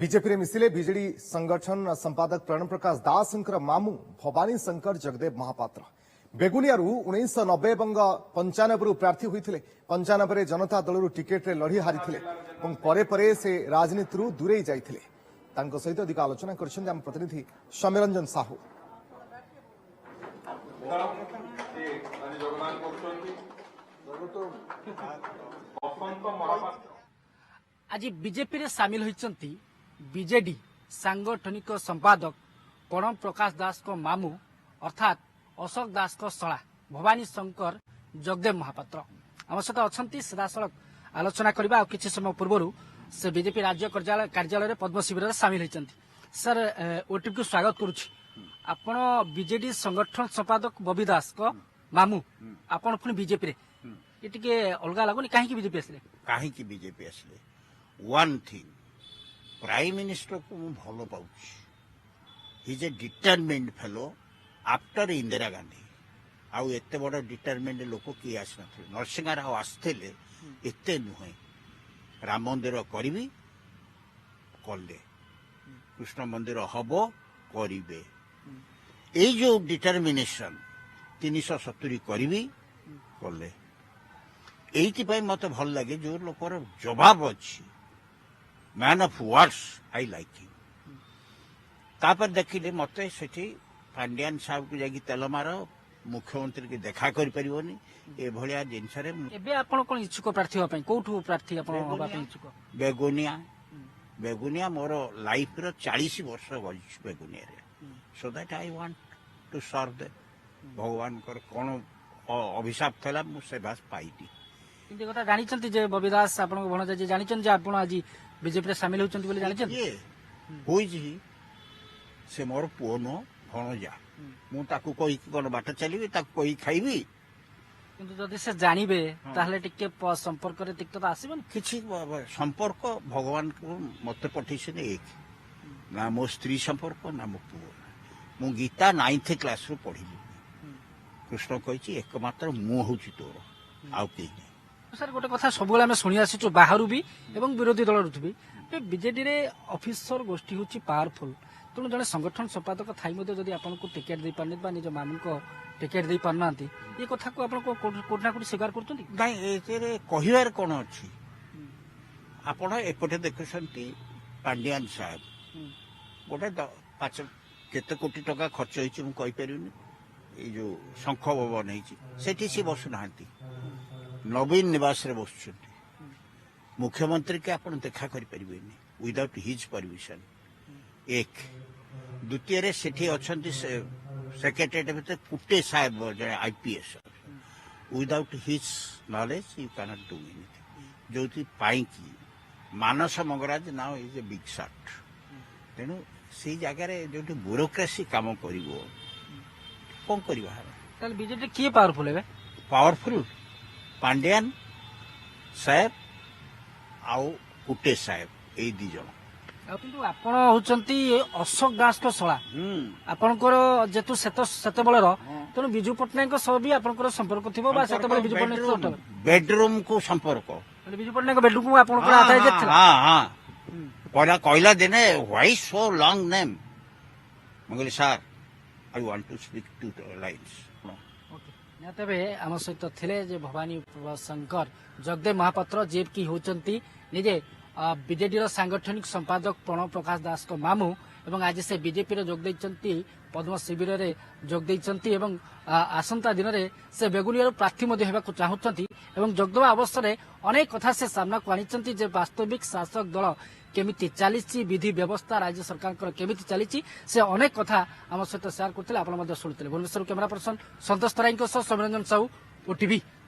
BJP मिसिले BJD संगठन संपादक प्रणव प्रकाश दास मामू भवानी शंकर जगदेव महापात्र बेगुनियारू 1990 और 95 प्रार्थी होते 95 जनता दल टिकेट लड़ी हारी से राजनीति दूरे जाते सहित अधिक आलोचना कर प्रतिनिधि सौम्यरंजन साहू। आज बीजेपी रे सामिल होती बीजेडी सांगठनिक संपादक प्रणव प्रकाश दास को मामू अर्थात अशोक दास को शला भवानी शंकर जगदेव महापात्र आम सहित अच्छा सीधासख आलोचना करने कि समय पूर्व से बीजेपी राज्य कार्यालय पद्म शिविर में सामिल होती। सर ओटीपी को स्वागत करुच्ची आपण बीजेडी संगठन संपादक बबी दास को मामू आपण पुणी बीजेपी रे ये टिके अलग लगुनि कहीं बीजेपी आसले कहीं बीजेपी आसले वन थिंग प्राइम मिनिस्टर को मु भल पाऊँ he is a determined fellow after Indira Gandhi आउ एते बड़ डिटरमिन्ड लोक किए आस नरसिंह राव आसते एते नुहे राम मंदिर करी कले कृष्ण मंदिर हम करेंगे ये जो डिटरमिनेशन 370 करी कले ये मत भल लगे जो लोकर जवाब अच्छी man of words I like him तापर देखिले मत से पांड्यान साहब को जाकि तेल मार मुख्यमंत्री की देखा कर परिवनी ए भलिया जिनस रे एबे आपण कोन इच्छुक प्रार्थी हो पई कोठू प्रार्थी आपण होबा पई इच्छुक बेगुनिया बेगुनिया मोर लाइफ रो 40 वर्ष गई बेगुनिया रे so that I want to serve the भगवान कर कोन अभिशाप थला मु से बास पाईटी किंतु कथा जानि छथि जे बबिदास आपण को भणजा जे जानि छन जे आपण आज बीजेपी रे शामिल होचंती बोली जानि छन ये होई जी से मोर पुओ नो भणजा मु ताकू कोई कोन बाट चलीबी ताकू कोई खाइबी किंतु जदि से जानिबे ताहले टिके संपर्क रे तिक्तता आसीबन किछि संपर्क भगवान को मत पठिसे एक ना मो स्त्री संपर्क ना मो पुओ मु गीता 9th क्लास रो पढिली कृष्ण कहिछि एकमात्र मु होछि तोर आउ केही नै। सर गोटे कथा सब आम शुणी आसु बाहर भी एवं विरोधी दल भी बीजेडी रे ऑफिसर गोष्ठी होची पावरफुल तेणु जड़े संगठन संपादक थी जदि आपको टिकेट दे पारनी निज मामू को टिकेट दे पारना ये कथा को आप कोठना कोठी स्वीकार कर कहबार कौन अच्छी आपण एपटे देखुंट पांड्यान साहब गोटे 5 केते कोटी टका खर्च होती मुझे ये जो शंख भवन होती सी बसुना नवीन निवास रे बस मुख्यमंत्री के आप देखा करें विदाउट हिज परमिशन एक द्वितीय रे सेठी अछंती सेक्रेटरीट भीतर कुटे साहेब जड़े IPS without his knowledge you cannot do डू एनीथिंग जो पाई की मानस Mangaraj now is a big shot तेणु से जगह जो ब्यूरोक्रेसी काम कर कौन कर बीजेपी किए पावरफुल है पावरफुल पांड्यान साहेब आउ कुटे साहेब यही दी जन किंतु आपण होचंती अशोक दास को शला आपनकर जेतु सेते बेलर तेणु बिजू पटनायक सह भी आपनकर संपर्क थिबो बा सेते बेले बिजू पटनायक बेडरूम को संपर्क बिजू पटनायक बेडरूम को आपनकर आथाय जेतला हां हां कहला देने why so long name Mangli sir I want to speak to the lines तेबे आम सहित थिले जे भवानी शंकर जगदेव महापात्र जे की होचंती निजे बीजेडी सांगठनिक संपादक प्रणव प्रकाश दास को मामू एवं आज से बीजेपी रे जोग दैचंती पद्म शिविर रे जोग दैचंती एवं आसंता दिन रे से बेगुनिया प्रार्थी मध्ये हेबाकु चाहुचंती एवं जोगदेवा अवसर रे अनेक कथा से सामना को आनिचंती जे वास्तविक शासक दल केमिति चलीची विधि व्यवस्था राज्य सरकार केमिति चलीची से अनेक कथा आम सहित शेयर करते आपण मध्ये शुणुते। भुवनेश्वर कैमरा पर्सन संतोष तराई सौम्यरंजन साहू ओटीवी।